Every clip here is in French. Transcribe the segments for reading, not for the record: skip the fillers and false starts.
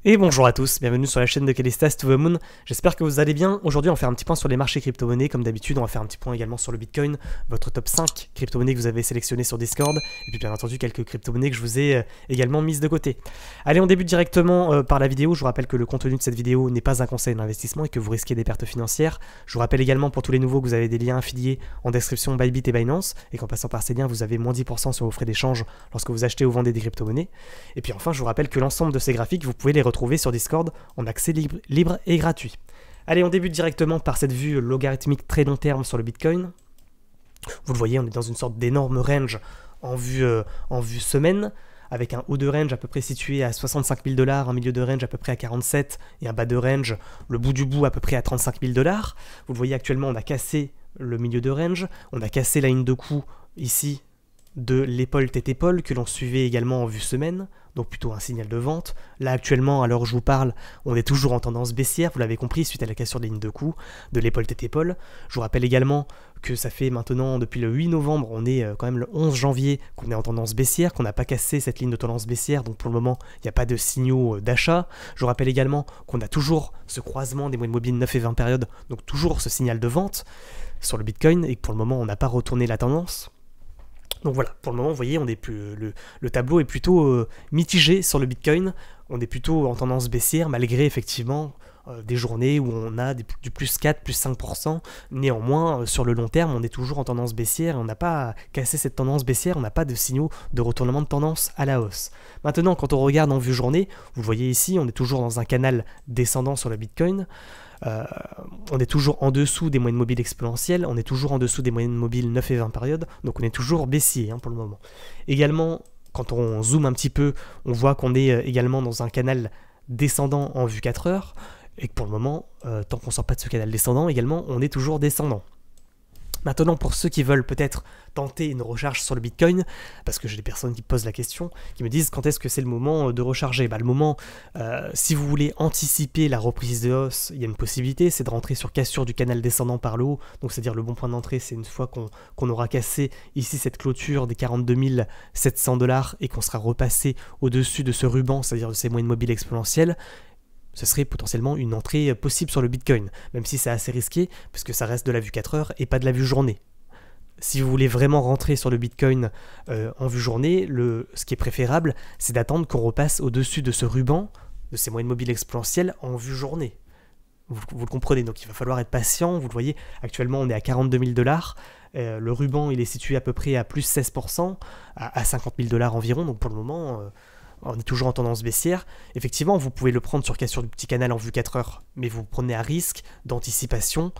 Et bonjour à tous, bienvenue sur la chaîne de Callistas to the Moon, j'espère que vous allez bien. Aujourd'hui on va faire un petit point sur les marchés crypto-monnaies, comme d'habitude on va faire un petit point également sur le Bitcoin, votre top 5 crypto-monnaies que vous avez sélectionné sur Discord, et puis bien entendu quelques crypto-monnaies que je vous ai également mises de côté. Allez, on débute directement par la vidéo. Je vous rappelle que le contenu de cette vidéo n'est pas un conseil d'investissement et que vous risquez des pertes financières. Je vous rappelle également pour tous les nouveaux que vous avez des liens affiliés en description Bybit et Binance, et qu'en passant par ces liens vous avez moins 10% sur vos frais d'échange lorsque vous achetez ou vendez des crypto-monnaies. Et puis enfin je vous rappelle que l'ensemble de ces graphiques vous pouvez les retrouver sur Discord en accès libre et gratuit. Allez, on débute directement par cette vue logarithmique très long terme sur le Bitcoin. Vous le voyez, on est dans une sorte d'énorme range en vue semaine, avec un haut de range à peu près situé à 65 000 $, un milieu de range à peu près à 47 et un bas de range, le bout du bout à peu près à 35 000 $. Vous le voyez, actuellement on a cassé le milieu de range, on a cassé la ligne de coup ici de l'épaule tête-épaule que l'on suivait également en vue semaine, donc plutôt un signal de vente. Là actuellement, à l'heure où je vous parle, on est toujours en tendance baissière, vous l'avez compris, suite à la cassure des lignes de coup de l'épaule tête-épaule. Je vous rappelle également que ça fait maintenant, depuis le 8 novembre, on est quand même le 11 janvier, qu'on est en tendance baissière, qu'on n'a pas cassé cette ligne de tendance baissière, donc pour le moment, il n'y a pas de signaux d'achat. Je vous rappelle également qu'on a toujours ce croisement des moyennes mobiles 9 et 20 périodes, donc toujours ce signal de vente sur le Bitcoin, et que pour le moment, on n'a pas retourné la tendance. Donc voilà, pour le moment, vous voyez, le tableau est plutôt mitigé sur le Bitcoin. On est plutôt en tendance baissière, malgré effectivement des journées où on a du plus 4, plus 5%. Néanmoins, sur le long terme, on est toujours en tendance baissière. On n'a pas cassé cette tendance baissière, on n'a pas de signaux de retournement de tendance à la hausse. Maintenant, quand on regarde en vue journée, vous le voyez ici, on est toujours dans un canal descendant sur le Bitcoin. On est toujours en dessous des moyennes mobiles exponentielles, on est toujours en dessous des moyennes mobiles 9 et 20 périodes, donc on est toujours baissier pour le moment. Également, quand on zoome un petit peu, on voit qu'on est également dans un canal descendant en vue 4 heures, et que pour le moment, tant qu'on ne sort pas de ce canal descendant, également, on est toujours descendant. Maintenant, pour ceux qui veulent peut-être tenter une recharge sur le Bitcoin, parce que j'ai des personnes qui posent la question, qui me disent quand est-ce que c'est le moment de recharger. Le moment, si vous voulez anticiper la reprise de hausse, il y a une possibilité, c'est de rentrer sur cassure du canal descendant par le haut. Donc c'est-à-dire le bon point d'entrée, c'est une fois qu'on aura cassé ici cette clôture des 42 700 $ et qu'on sera repassé au-dessus de ce ruban, c'est-à-dire de ces moyennes mobiles exponentielles. Ce serait potentiellement une entrée possible sur le Bitcoin, même si c'est assez risqué, puisque ça reste de la vue 4 heures et pas de la vue journée. Si vous voulez vraiment rentrer sur le Bitcoin en vue journée, ce qui est préférable, c'est d'attendre qu'on repasse au-dessus de ce ruban, de ces moyennes mobiles exponentielles, en vue journée. Vous le comprenez, donc il va falloir être patient. Vous le voyez, actuellement on est à 42 000 $. Le ruban, il est situé à peu près à plus 16%, à 50 000 $ environ, donc pour le moment... on est toujours en tendance baissière. Effectivement, vous pouvez le prendre sur cassure du petit canal en vue 4 heures, mais vous prenez un risque d'anticipation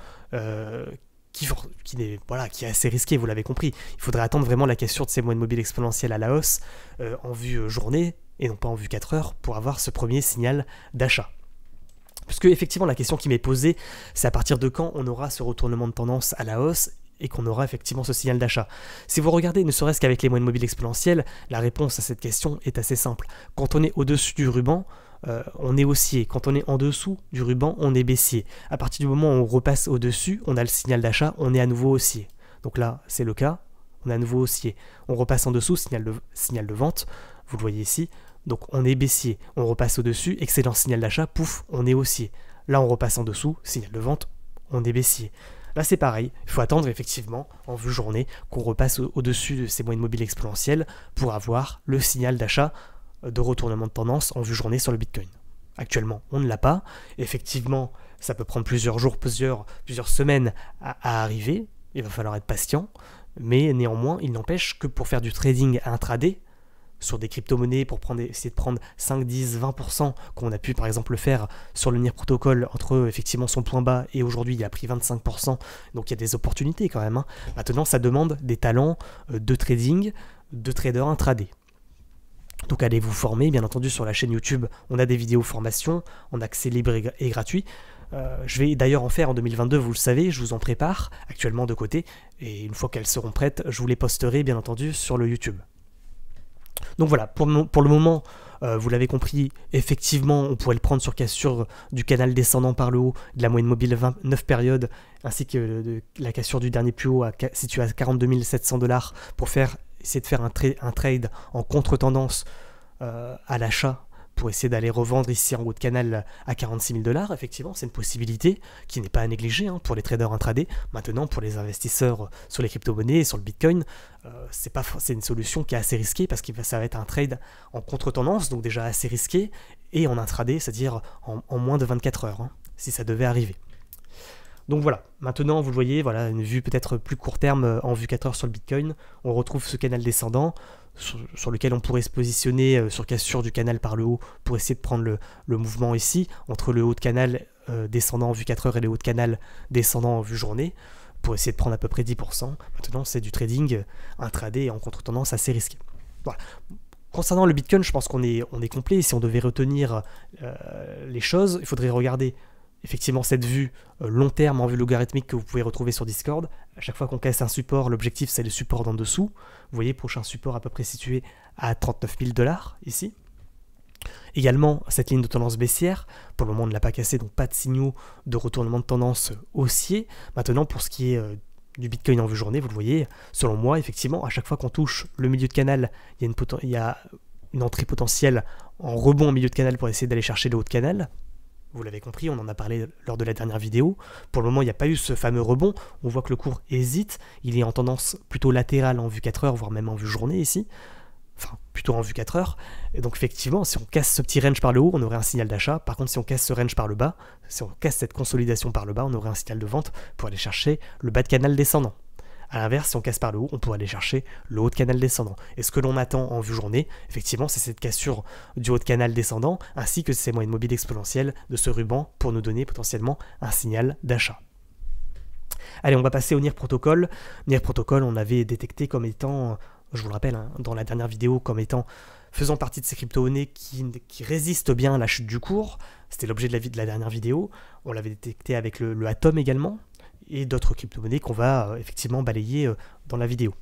qui est assez risqué, vous l'avez compris. Il faudrait attendre vraiment la cassure de ces moyennes mobiles exponentielles à la hausse en vue journée, et non pas en vue 4 heures, pour avoir ce premier signal d'achat. Parce que effectivement, la question qui m'est posée, c'est à partir de quand on aura ce retournement de tendance à la hausse, et qu'on aura effectivement ce signal d'achat. Si vous regardez, ne serait-ce qu'avec les moyennes mobiles exponentielles, la réponse à cette question est assez simple. Quand on est au-dessus du ruban, on est haussier. Quand on est en dessous du ruban, on est baissier. À partir du moment où on repasse au-dessus, on a le signal d'achat, on est à nouveau haussier. Donc là, c'est le cas, on est à nouveau haussier. On repasse en dessous, signal de vente, vous le voyez ici, donc on est baissier. On repasse au-dessus, excellent signal d'achat, pouf, on est haussier. Là, on repasse en dessous, signal de vente, on est baissier. Là c'est pareil, il faut attendre effectivement en vue journée qu'on repasse au-dessus de ces moyennes mobiles exponentielles pour avoir le signal d'achat de retournement de tendance en vue journée sur le Bitcoin. Actuellement on ne l'a pas, effectivement ça peut prendre plusieurs jours, plusieurs semaines à arriver, il va falloir être patient, mais néanmoins il n'empêche que pour faire du trading intraday, sur des crypto-monnaies pour essayer de prendre 5, 10, 20% qu'on a pu par exemple le faire sur le NIR Protocol entre effectivement son point bas et aujourd'hui il a pris 25%, donc il y a des opportunités quand même. Maintenant ça demande des talents de trading, de trader intraday. Donc allez vous former, bien entendu sur la chaîne YouTube on a des vidéos formation en accès libre et gratuit. Je vais d'ailleurs en faire en 2022, vous le savez, je vous en prépare actuellement de côté, et une fois qu'elles seront prêtes, je vous les posterai bien entendu sur le YouTube. Donc voilà, pour le moment, vous l'avez compris, effectivement, on pourrait le prendre sur cassure du canal descendant par le haut, de la moyenne mobile 29 périodes, ainsi que la cassure du dernier plus haut situé à 42 700 $ pour essayer de faire un trade en contre-tendance à l'achat pour essayer d'aller revendre ici en haut de canal à 46 000 $. Effectivement, c'est une possibilité qui n'est pas à négliger hein, pour les traders intraday. Maintenant, pour les investisseurs sur les crypto-monnaies et sur le Bitcoin, c'est une solution qui est assez risquée parce que ça va être un trade en contre-tendance, donc déjà assez risqué, et en intraday, c'est-à-dire en moins de 24 heures, hein, si ça devait arriver. Donc voilà, maintenant vous le voyez, voilà une vue peut-être plus court terme en vue 4 heures sur le Bitcoin. On retrouve ce canal descendant sur lequel on pourrait se positionner sur cassure du canal par le haut pour essayer de prendre le mouvement ici, entre le haut de canal descendant en vue 4 heures et le haut de canal descendant en vue journée, pour essayer de prendre à peu près 10%. Maintenant c'est du trading intraday en contre-tendance assez risqué. Voilà. Concernant le Bitcoin, je pense qu'on est complet. Si on devait retenir les choses, il faudrait regarder effectivement cette vue long terme en vue logarithmique que vous pouvez retrouver sur Discord. À chaque fois qu'on casse un support, l'objectif c'est le support d'en dessous. Vous voyez, prochain support à peu près situé à 39 000 $ ici. Également cette ligne de tendance baissière, pour le moment on ne l'a pas cassée, donc pas de signaux de retournement de tendance haussier. Maintenant pour ce qui est du Bitcoin en vue journée, vous le voyez, selon moi effectivement à chaque fois qu'on touche le milieu de canal, il y a une entrée potentielle en rebond au milieu de canal pour essayer d'aller chercher le haut de canal. Vous l'avez compris, on en a parlé lors de la dernière vidéo. Pour le moment, il n'y a pas eu ce fameux rebond. On voit que le cours hésite. Il est en tendance plutôt latérale en vue 4 heures, voire même en vue journée ici. Enfin, plutôt en vue 4 heures. Et donc effectivement, si on casse ce petit range par le haut, on aurait un signal d'achat. Par contre, si on casse ce range par le bas, si on casse cette consolidation par le bas, on aurait un signal de vente pour aller chercher le bas de canal descendant. A l'inverse, si on casse par le haut, on pourrait aller chercher le haut de canal descendant. Et ce que l'on attend en vue journée, effectivement, c'est cette cassure du haut de canal descendant, ainsi que ces moyennes mobiles exponentielles de ce ruban pour nous donner potentiellement un signal d'achat. Allez, on va passer au NIR Protocol. NIR Protocol, on l'avait détecté comme étant, je vous le rappelle, hein, dans la dernière vidéo, comme étant faisant partie de ces crypto-monnaies qui résistent bien à la chute du cours. C'était l'objet de la dernière vidéo. On l'avait détecté avec le Atom également, et d'autres crypto-monnaies qu'on va effectivement balayer dans la vidéo.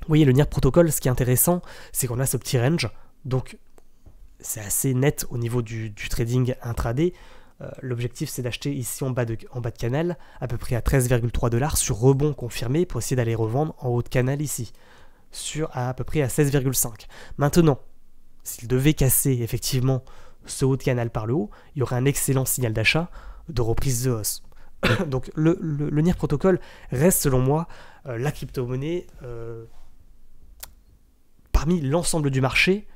Vous voyez, le NIR Protocol, ce qui est intéressant, c'est qu'on a ce petit range, donc c'est assez net au niveau du trading intraday. L'objectif, c'est d'acheter ici en bas de canal, à peu près à 13,3 $ sur rebond confirmé, pour essayer d'aller revendre en haut de canal ici, à peu près à 16,5. Maintenant, s'il devait casser effectivement ce haut de canal par le haut, il y aurait un excellent signal d'achat de reprise de hausse. Donc le NIR Protocol reste selon moi la crypto-monnaie parmi l'ensemble du marché.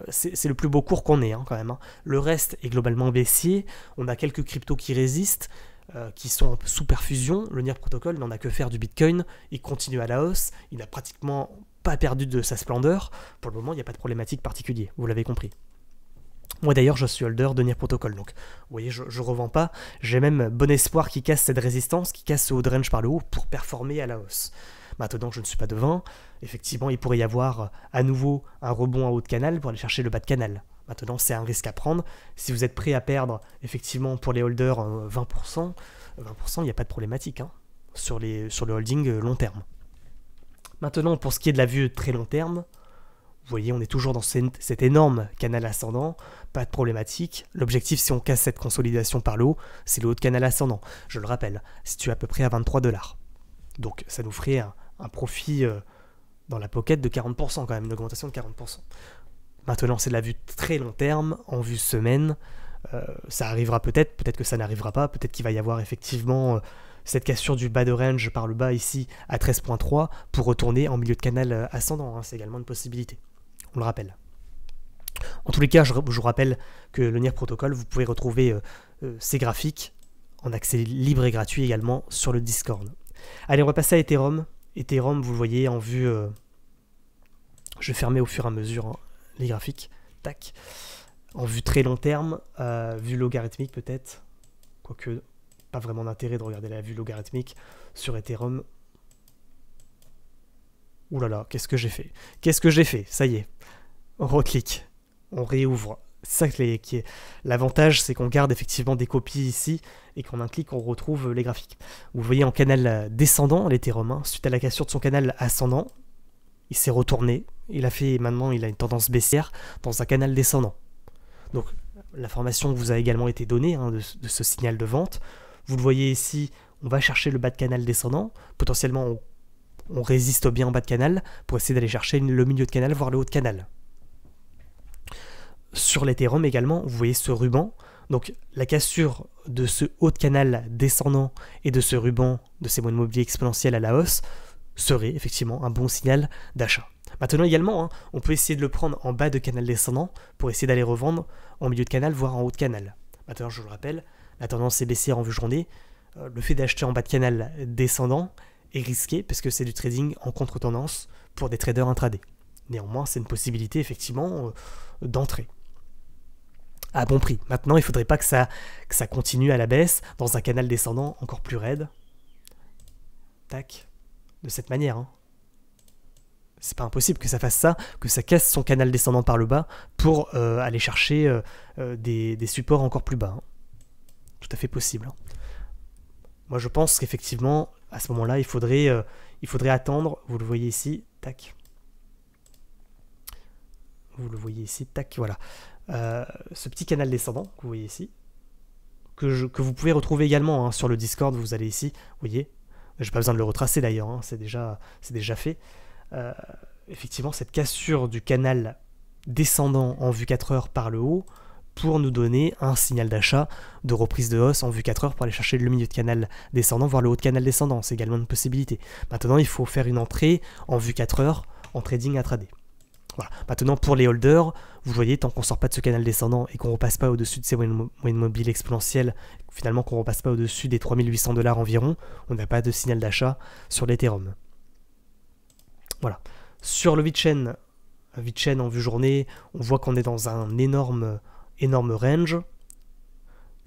C'est le plus beau cours qu'on ait hein, quand même. Hein. Le reste est globalement baissier. On a quelques cryptos qui résistent, qui sont sous perfusion. Le NIR Protocol n'en a que faire du Bitcoin. Il continue à la hausse. Il n'a pratiquement pas perdu de sa splendeur. Pour le moment, il n'y a pas de problématique particulière. Vous l'avez compris. Moi d'ailleurs je suis holder de NIR Protocol, donc vous voyez je revends pas, j'ai même bon espoir qu'il casse cette résistance, qu'il casse ce haut de range par le haut pour performer à la hausse. Maintenant je ne suis pas devin, effectivement il pourrait y avoir à nouveau un rebond en haut de canal pour aller chercher le bas de canal. Maintenant c'est un risque à prendre, si vous êtes prêt à perdre effectivement pour les holders 20%, il n'y a pas de problématique hein, sur le holding long terme. Maintenant pour ce qui est de la vue très long terme, vous voyez, on est toujours dans cet énorme canal ascendant, pas de problématique. L'objectif, si on casse cette consolidation par le haut, c'est le haut de canal ascendant. Je le rappelle, situé à peu près à 23 $. Donc ça nous ferait un profit dans la pocket de 40% quand même, une augmentation de 40%. Maintenant, c'est de la vue très long terme, en vue semaine. Ça arrivera peut-être que ça n'arrivera pas, peut-être qu'il va y avoir effectivement cette cassure du bas de range par le bas ici à 13.3 pour retourner en milieu de canal ascendant. Hein, c'est également une possibilité. On le rappelle. En tous les cas, je vous rappelle que le NIR Protocol, vous pouvez retrouver ces graphiques en accès libre et gratuit également sur le Discord. Allez, on va passer à Ethereum. Ethereum, vous le voyez en vue... je vais fermer au fur et à mesure hein, les graphiques. Tac. En vue très long terme, vue logarithmique peut-être. Quoique, pas vraiment d'intérêt de regarder la vue logarithmique sur Ethereum. Ouh là là, qu'est-ce que j'ai fait? Qu'est-ce que j'ai fait? Ça y est. On reclique. On réouvre. C'est ça qui est... L'avantage, c'est qu'on garde effectivement des copies ici et qu'en un clic, on retrouve les graphiques. Vous voyez en canal descendant, l'Ethereum, hein, suite à la cassure de son canal ascendant, il s'est retourné. Maintenant, il a une tendance baissière dans un canal descendant. Donc, l'information vous a également été donnée hein, de ce signal de vente. Vous le voyez ici, on va chercher le bas de canal descendant. Potentiellement, on résiste bien en bas de canal pour essayer d'aller chercher le milieu de canal, voire le haut de canal. sur l'Ethereum également, vous voyez ce ruban. Donc la cassure de ce haut de canal descendant et de ce ruban de ces moyennes mobiliers exponentiels à la hausse serait effectivement un bon signal d'achat. Maintenant également, on peut essayer de le prendre en bas de canal descendant pour essayer d'aller revendre en milieu de canal, voire en haut de canal. Maintenant, je vous le rappelle, la tendance est baissière en vue journée. Le fait d'acheter en bas de canal descendant est risqué parce que c'est du trading en contre-tendance pour des traders intraday. Néanmoins, c'est une possibilité effectivement d'entrée à bon prix. Maintenant, il ne faudrait pas que ça continue à la baisse dans un canal descendant encore plus raide. Tac. De cette manière. C'est pas impossible que ça fasse ça, que ça casse son canal descendant par le bas pour aller chercher des supports encore plus bas. Tout à fait possible. Moi, je pense qu'effectivement, à ce moment-là, il faudrait attendre. Vous le voyez ici. Tac. Vous le voyez ici. Tac. Voilà. Ce petit canal descendant que vous voyez ici, que vous pouvez retrouver également sur le Discord. Vous allez ici. Vous voyez. Je n'ai pas besoin de le retracer d'ailleurs. C'est déjà fait. Effectivement, cette cassure du canal descendant en vue 4 heures par le haut pour nous donner un signal d'achat de reprise de hausse en vue 4 heures pour aller chercher le milieu de canal descendant, voire le haut de canal descendant. C'est également une possibilité. Maintenant, il faut faire une entrée en vue 4 heures en trading intraday. Voilà. Maintenant, pour les holders, vous voyez, tant qu'on ne sort pas de ce canal descendant et qu'on ne repasse pas au-dessus de ces moyennes mobiles exponentielles, finalement qu'on ne repasse pas au-dessus des 3800 $ environ, on n'a pas de signal d'achat sur l'Ethereum. Voilà. Sur le VeChain en vue journée, on voit qu'on est dans un énorme range,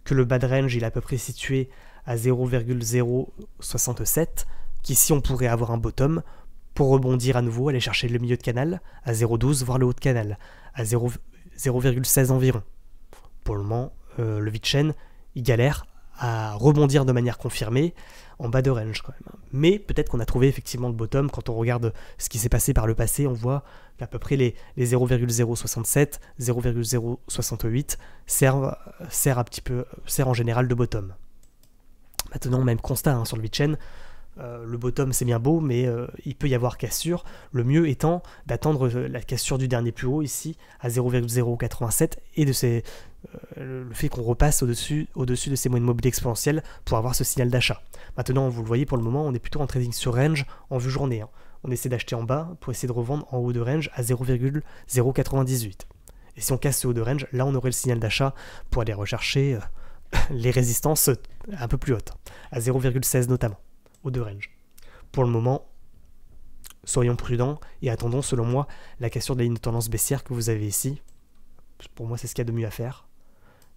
que le bas de range il est à peu près situé à 0,067, qu'ici on pourrait avoir un bottom pour rebondir à nouveau, aller chercher le milieu de canal à 0,12, voire le haut de canal à 0,16 environ. Pour le moment, le VeChain il galère à rebondir de manière confirmée en bas de range quand même. Mais peut-être qu'on a trouvé effectivement le bottom. Quand on regarde ce qui s'est passé par le passé, on voit qu'à peu près les 0,067, 0,068 servent en général de bottom. Maintenant, même constat sur le VeChain, le bottom c'est bien beau, mais il peut y avoir cassure. Le mieux étant d'attendre la cassure du dernier plus haut ici à 0,087 et le fait qu'on repasse au-dessus de ces moyennes mobiles exponentielles pour avoir ce signal d'achat. Maintenant, vous le voyez, pour le moment, on est plutôt en trading sur range en vue journée. On essaie d'acheter en bas pour essayer de revendre en haut de range à 0,098. Et si on casse ce haut de range, là on aurait le signal d'achat pour aller rechercher les résistances un peu plus hautes, à 0,16 notamment, haut de range. Pour le moment, soyons prudents et attendons, selon moi, la cassure de la ligne de tendance baissière que vous avez ici. Pour moi, c'est ce qu'il y a de mieux à faire.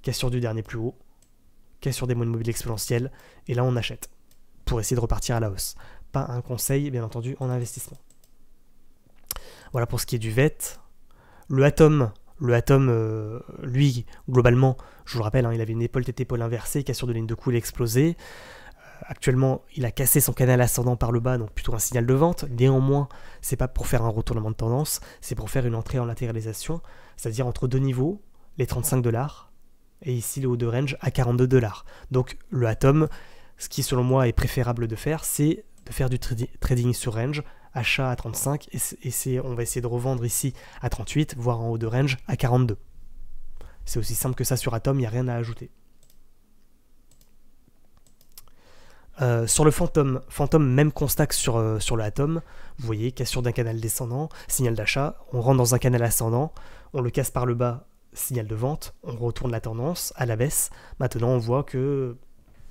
Cassure du dernier plus haut, cassure des moyennes mobiles exponentielles, et là on achète pour essayer de repartir à la hausse. Pas un conseil, bien entendu, en investissement. Voilà pour ce qui est du VET. Le Atom, lui, globalement, je vous le rappelle, il avait une épaule tête épaule inversée, cassure de ligne de coup, il a explosé. Actuellement, il a cassé son canal ascendant par le bas, donc plutôt un signal de vente. Néanmoins, c'est pas pour faire un retournement de tendance, c'est pour faire une entrée en latéralisation, c'est-à-dire entre deux niveaux, les 35 $, et ici le haut de range à 42 $. Donc le Atom, ce qui selon moi est préférable de faire, c'est de faire du trading sur range, achat à 35, et on va essayer de revendre ici à 38, voire en haut de range à 42. C'est aussi simple que ça sur Atom, il n'y a rien à ajouter. Sur le Phantom, même constat que sur le Atom, vous voyez, cassure d'un canal descendant, signal d'achat, on rentre dans un canal ascendant, on le casse par le bas, signal de vente, on retourne la tendance à la baisse. Maintenant on voit que,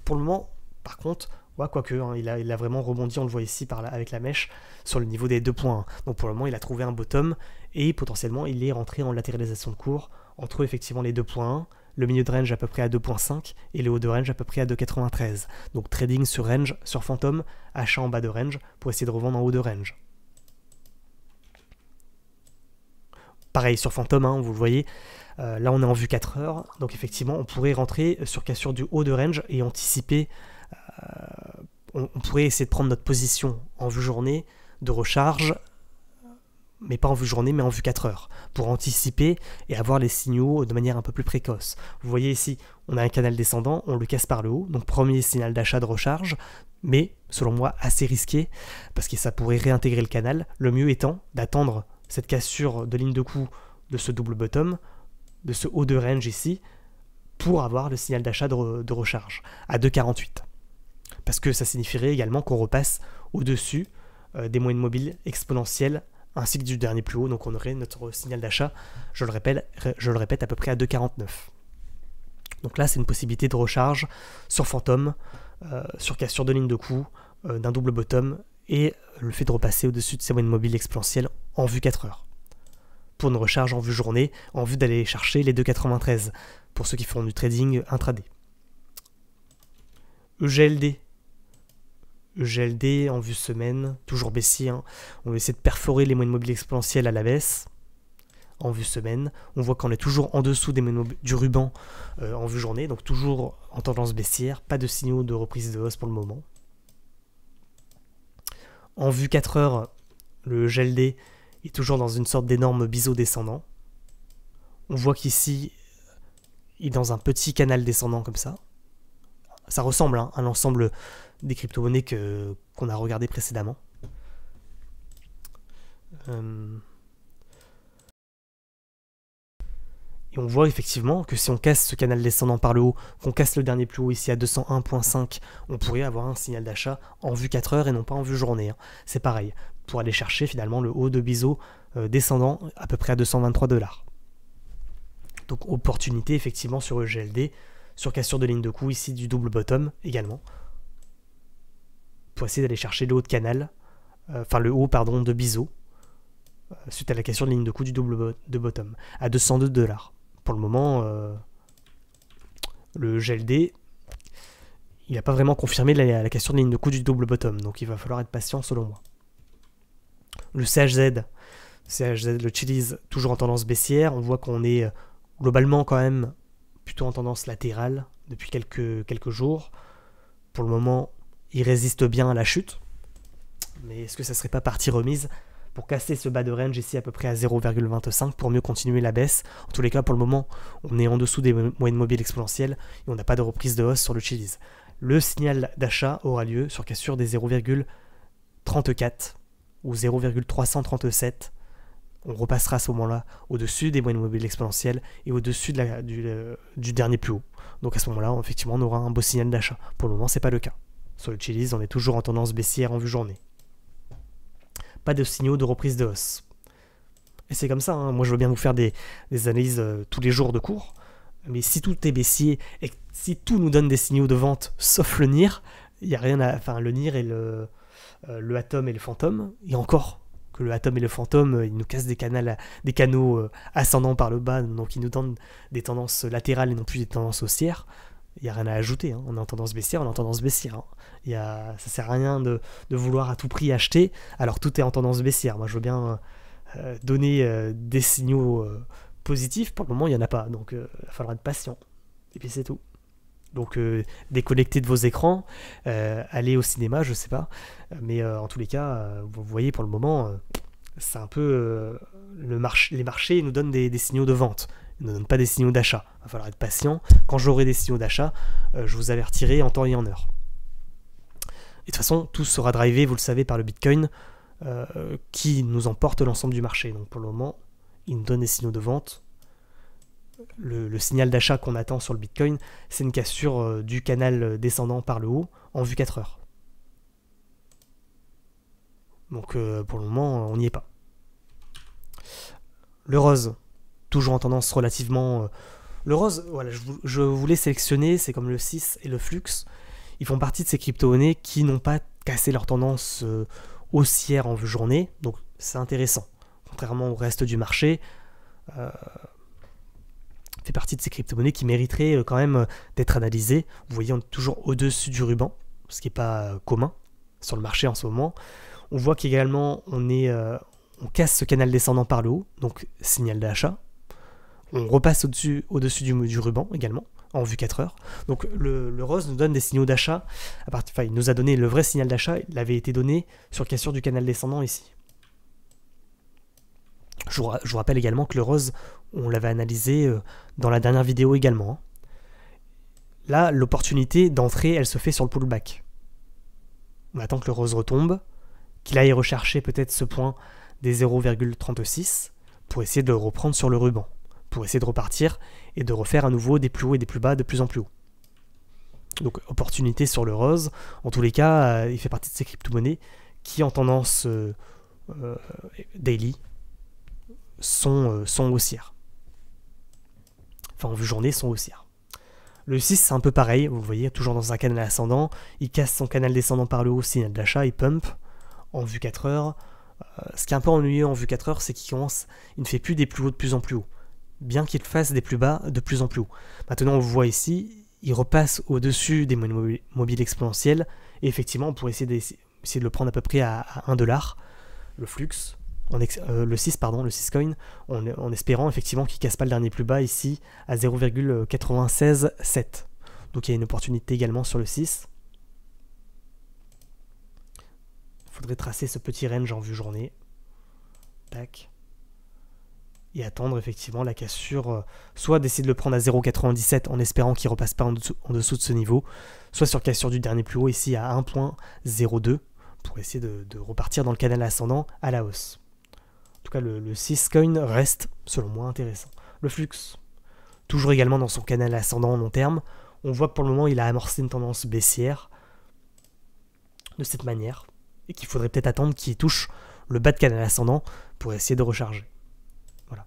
pour le moment, par contre, quoique, il a vraiment rebondi, on le voit ici avec la mèche, sur le niveau des 2 points. Donc pour le moment il a trouvé un bottom, et potentiellement il est rentré en latéralisation de cours, entre effectivement les 2 points, le milieu de range à peu près à 2.5 et le haut de range à peu près à 2.93. Donc trading sur range, sur Phantom, achat en bas de range pour essayer de revendre en haut de range. Pareil sur Phantom, vous le voyez, là on est en vue 4 heures, donc effectivement on pourrait rentrer sur cassure du haut de range et anticiper, on pourrait essayer de prendre notre position en vue journée de recharge, mais pas en vue journée, mais en vue 4 heures, pour anticiper et avoir les signaux de manière un peu plus précoce. Vous voyez ici, on a un canal descendant, on le casse par le haut, donc premier signal d'achat de recharge, mais selon moi assez risqué, parce que ça pourrait réintégrer le canal, le mieux étant d'attendre cette cassure de ligne de coup de ce double bottom, de ce haut de range ici pour avoir le signal d'achat de recharge à 2,48. Parce que ça signifierait également qu'on repasse au-dessus des moyennes mobiles exponentielles ainsi que du dernier plus haut, donc on aurait notre signal d'achat, je le répète, à peu près à 2,49. Donc là, c'est une possibilité de recharge sur Phantom, sur cassure de ligne de coup, d'un double bottom, et le fait de repasser au-dessus de ces moyennes mobiles exponentielles en vue 4 heures. Pour une recharge en vue journée, en vue d'aller chercher les 2,93, pour ceux qui font du trading intraday. EGLD en vue semaine, toujours baissier, hein. On va essayer de perforer les moyennes mobiles exponentielles à la baisse. En vue semaine, on voit qu'on est toujours en dessous du ruban en vue journée, donc toujours en tendance baissière, pas de signaux de reprise de hausse pour le moment. En vue 4 heures, le GLD est toujours dans une sorte d'énorme biseau descendant. On voit qu'ici, il est dans un petit canal descendant comme ça. Ça ressemble à l'ensemble des crypto-monnaies qu'on a regardé précédemment. Et on voit effectivement que si on casse ce canal descendant par le haut, qu'on casse le dernier plus haut ici à 201,5, on pourrait avoir un signal d'achat en vue 4 heures et non pas en vue journée. C'est pareil, pour aller chercher finalement le haut de biseau descendant à peu près à 223 $. Donc opportunité effectivement sur EGLD, sur cassure de ligne de coup ici du double bottom également, pour essayer d'aller chercher le haut de canal, le haut de biseau, suite à la cassure de ligne de coup du double de bottom, à 202 $. Pour le moment, le GLD, il n'a pas vraiment confirmé la cassure de ligne de coup du double bottom, donc il va falloir être patient selon moi. Le CHZ, le Chiliz, toujours en tendance baissière, on voit qu'on est globalement quand même plutôt en tendance latérale depuis quelques jours. Pour le moment, il résiste bien à la chute, mais est-ce que ça serait pas partie remise pour casser ce bas de range ici à peu près à 0,25 pour mieux continuer la baisse? En tous les cas, pour le moment, on est en dessous des moyennes mobiles exponentielles et on n'a pas de reprise de hausse sur le Chiliz. Le signal d'achat aura lieu sur cassure des 0,34 ou 0,337. On repassera à ce moment-là au-dessus des moyennes mobiles exponentielles et au-dessus du dernier plus haut. Donc à ce moment-là, effectivement, on aura un beau signal d'achat. Pour le moment, c'est pas le cas. Sur le Chiliz, on est toujours en tendance baissière en vue journée. Pas de signaux de reprise de hausse. Et c'est comme ça, hein. Moi je veux bien vous faire des analyses tous les jours de cours, mais si tout est baissier et si tout nous donne des signaux de vente sauf le NIR, il n'y a rien à... Enfin, le NIR et le Atom et le Phantom, et encore que le Atom et le Phantom, ils nous cassent des canaux ascendants par le bas, donc ils nous donnent des tendances latérales et non plus des tendances haussières. Il n'y a rien à ajouter, hein. On est en tendance baissière, on est en tendance baissière, hein. Ça ne sert à rien de vouloir à tout prix acheter, alors tout est en tendance baissière. Moi je veux bien donner des signaux positifs, pour le moment il n'y en a pas, donc il va falloir être patient, et puis c'est tout. Donc déconnectez de vos écrans, allez au cinéma, je sais pas, mais en tous les cas, vous voyez pour le moment, c'est un peu les marchés nous donnent des signaux de vente. Ils ne donnent pas des signaux d'achat. Il va falloir être patient. Quand j'aurai des signaux d'achat, je vous avertirai en temps et en heure. Et de toute façon, tout sera drivé, vous le savez, par le Bitcoin qui nous emporte l'ensemble du marché. Donc pour le moment, il nous donne des signaux de vente. Le signal d'achat qu'on attend sur le Bitcoin, c'est une cassure du canal descendant par le haut en vue 4 heures. Donc pour le moment, on n'y est pas. Le rose, toujours en tendance relativement... Le rose, voilà, je voulais sélectionner, c'est comme le 6 et le Flux. Ils font partie de ces crypto-monnaies qui n'ont pas cassé leur tendance haussière en vue journée, donc c'est intéressant. Contrairement au reste du marché, fait partie de ces crypto-monnaies qui mériteraient quand même d'être analysées. Vous voyez, on est toujours au-dessus du ruban, ce qui n'est pas commun sur le marché en ce moment. On voit qu'également, on casse ce canal descendant par le haut, donc signal d'achat. On repasse au-dessus du ruban également, en vue 4 heures. Donc le rose nous donne des signaux d'achat, il nous a donné le vrai signal d'achat, il avait été donné sur cassure du canal descendant ici. Je vous rappelle également que le rose, on l'avait analysé dans la dernière vidéo également. Là, l'opportunité d'entrée, elle se fait sur le pullback. On attend que le rose retombe, qu'il aille rechercher peut-être ce point des 0,36 pour essayer de le reprendre sur le ruban. pour essayer de repartir et de refaire à nouveau des plus hauts et des plus bas de plus en plus haut. Donc opportunité sur le rose. En tous les cas, il fait partie de ces crypto-monnaies qui en tendance daily sont haussières. Enfin en vue journée sont haussières. Le 6 c'est un peu pareil, vous voyez, toujours dans un canal ascendant, il casse son canal descendant par le haut, signal d'achat, il pump en vue 4 heures. Ce qui est un peu ennuyeux en vue 4 heures, c'est qu'il ne fait plus des plus hauts de plus en plus haut, bien qu'il fasse des plus bas de plus en plus haut. Maintenant on voit ici, il repasse au-dessus des moyennes mobiles exponentielles, et effectivement on pourrait essayer de le prendre à peu près à 1$, le flux, le 6 coin, en espérant effectivement qu'il ne casse pas le dernier plus bas ici à 0,967. Donc il y a une opportunité également sur le 6. Il faudrait tracer ce petit range en vue journée. Tac. Et attendre effectivement la cassure, soit d'essayer de le prendre à 0,97 en espérant qu'il ne repasse pas en dessous de ce niveau, soit sur cassure du dernier plus haut ici à 1,02 pour essayer de repartir dans le canal ascendant à la hausse. En tout cas, le 6 coin reste, selon moi, intéressant. Le flux, toujours également dans son canal ascendant long terme, on voit que pour le moment, il a amorcé une tendance baissière de cette manière, et qu'il faudrait peut-être attendre qu'il touche le bas de canal ascendant pour essayer de recharger. Voilà.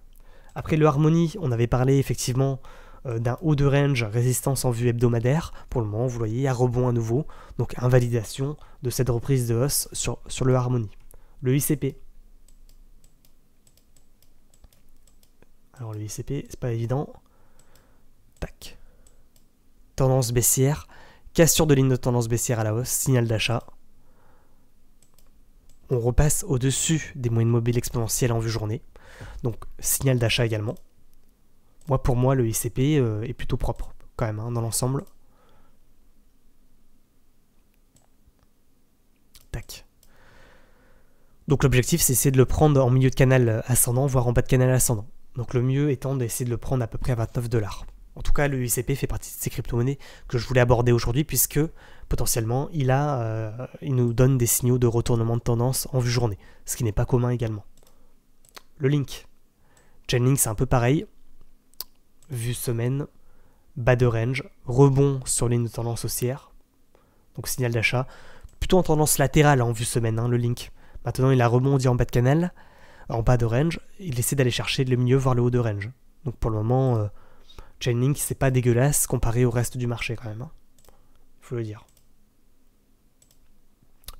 Après le harmonie, on avait parlé effectivement d'un haut de range résistance en vue hebdomadaire. Pour le moment, vous voyez, il y a rebond à nouveau, donc invalidation de cette reprise de hausse sur le harmonie. Le ICP. Alors le ICP, c'est pas évident. Tac. Tendance baissière. Cassure de ligne de tendance baissière à la hausse. Signal d'achat. On repasse au-dessus des moyennes mobiles exponentielles en vue journée. Donc signal d'achat également. Pour moi, le ICP est plutôt propre quand même dans l'ensemble. Tac. Donc l'objectif, c'est essayer de le prendre en milieu de canal ascendant, voire en bas de canal ascendant. Donc le mieux étant d'essayer de le prendre à peu près à 29$. En tout cas, le ICP fait partie de ces crypto-monnaies que je voulais aborder aujourd'hui, puisque potentiellement, il nous donne des signaux de retournement de tendance en vue journée, ce qui n'est pas commun également. Le Link. Chainlink, c'est un peu pareil. Vue semaine, bas de range, rebond sur ligne de tendance haussière. Donc signal d'achat. Plutôt en tendance latérale en vue semaine, le Link. Maintenant, il a rebondi en bas de canal. En bas de range, il essaie d'aller chercher le milieu voire le haut de range. Donc pour le moment, Chainlink, c'est pas dégueulasse comparé au reste du marché quand même. Il faut le dire.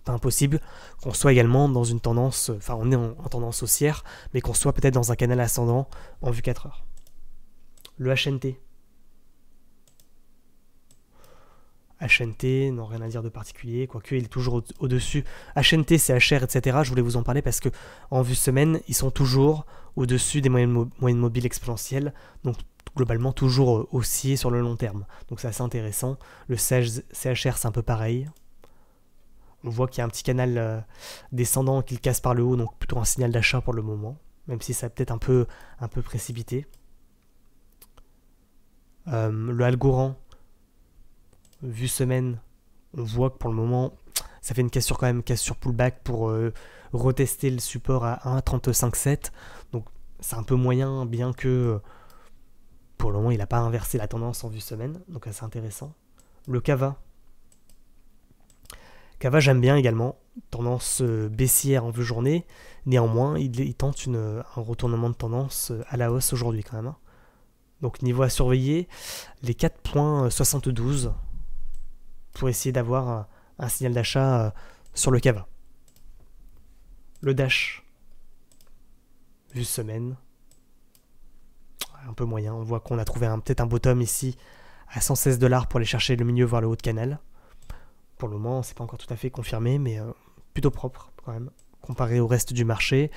Pas impossible qu'on soit également dans une tendance, enfin on est en tendance haussière, mais qu'on soit peut-être dans un canal ascendant en vue 4 heures. Le HNT. HNT, non, rien à dire de particulier, quoique il est toujours au-dessus. HNT, c'est HR, etc. Je voulais vous en parler parce que en vue semaine, ils sont toujours au-dessus des moyennes mobiles exponentielles, donc globalement toujours haussiers sur le long terme. Donc c'est assez intéressant. Le CHR, c'est un peu pareil. On voit qu'il y a un petit canal descendant qu'il casse par le haut, donc plutôt un signal d'achat pour le moment, même si ça peut-être un peu précipité. Le Algorand, vue semaine, on voit que pour le moment, ça fait une cassure quand même, cassure pullback pour retester le support à 1,357. Donc c'est un peu moyen, bien que pour le moment, il n'a pas inversé la tendance en vue semaine, donc assez intéressant. Le Kava. Kava, j'aime bien également, tendance baissière en vue journée. Néanmoins, il tente un retournement de tendance à la hausse aujourd'hui quand même. Donc niveau à surveiller, les 4,72 pour essayer d'avoir un signal d'achat sur le Kava. Le Dash, vue semaine, un peu moyen. On voit qu'on a trouvé peut-être un bottom ici à 116$ pour aller chercher le milieu, voire le haut de canal. Pour le moment, c'est pas encore tout à fait confirmé, mais plutôt propre quand même, comparé au reste du marché.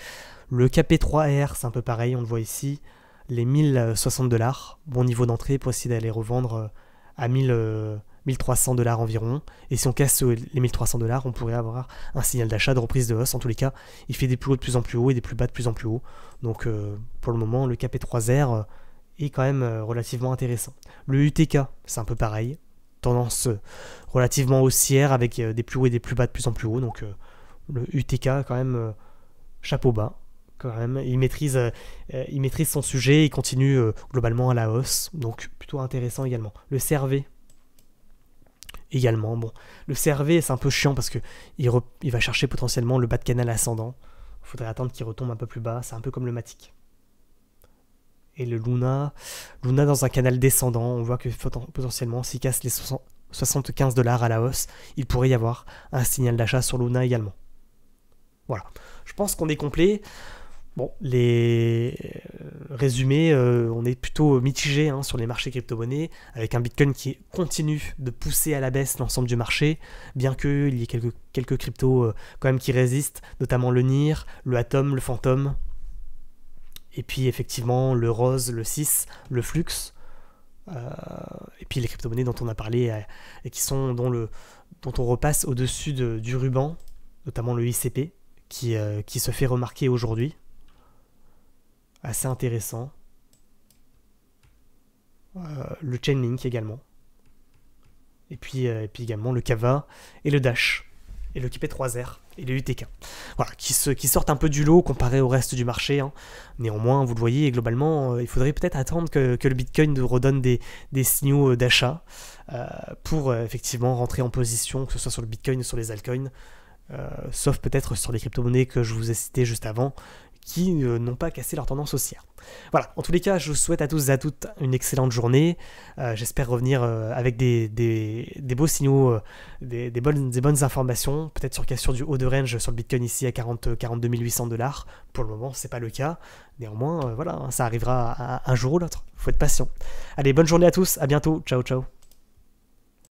Le KP3R, c'est un peu pareil, on le voit ici, les 1060$, bon niveau d'entrée pour essayer d'aller revendre à 1300$ environ. Et si on casse les 1300$, on pourrait avoir un signal d'achat, de reprise de hausse. En tous les cas, il fait des plus hauts de plus en plus haut et des plus bas de plus en plus haut. Donc pour le moment, le KP3R est quand même relativement intéressant. Le UTK, c'est un peu pareil. Tendance relativement haussière avec des plus hauts et des plus bas de plus en plus haut. Donc le UTK quand même chapeau bas quand même. Il maîtrise son sujet, il continue globalement à la hausse, donc plutôt intéressant également. Le CRV également, bon. Le CRV, c'est un peu chiant parce que il va chercher potentiellement le bas de canal ascendant. Il faudrait attendre qu'il retombe un peu plus bas, c'est un peu comme le Matic. Et le Luna dans un canal descendant, on voit que potentiellement, s'il casse les 75 $ à la hausse, il pourrait y avoir un signal d'achat sur Luna également. Voilà, je pense qu'on est complet. Bon, les résumés, on est plutôt mitigé sur les marchés crypto-monnaies, avec un Bitcoin qui continue de pousser à la baisse l'ensemble du marché, bien qu'il y ait quelques cryptos quand même qui résistent, notamment le NIR, le Atom, le Phantom, et puis effectivement le Rose, le 6, le Flux, et puis les crypto-monnaies dont on a parlé, et dont on repasse au-dessus du ruban, notamment le ICP, qui se fait remarquer aujourd'hui. Assez intéressant. Le Chainlink également. Et puis également le Kava et le Dash. Et le KP3R et le UTK. Voilà, qui sortent un peu du lot comparé au reste du marché. Néanmoins, vous le voyez, globalement, il faudrait peut-être attendre que le Bitcoin nous redonne des signaux d'achat pour effectivement rentrer en position, que ce soit sur le Bitcoin ou sur les altcoins. Sauf peut-être sur les crypto-monnaies que je vous ai citées juste avant, qui n'ont pas cassé leur tendance haussière. Voilà, en tous les cas, je vous souhaite à tous et à toutes une excellente journée. J'espère revenir avec des beaux signaux, des bonnes informations, peut-être sur du haut de range sur le Bitcoin ici à 42 800 $. Pour le moment, c'est pas le cas. Néanmoins, voilà, ça arrivera un jour ou l'autre. Faut être patient. Allez, bonne journée à tous, à bientôt, ciao ciao.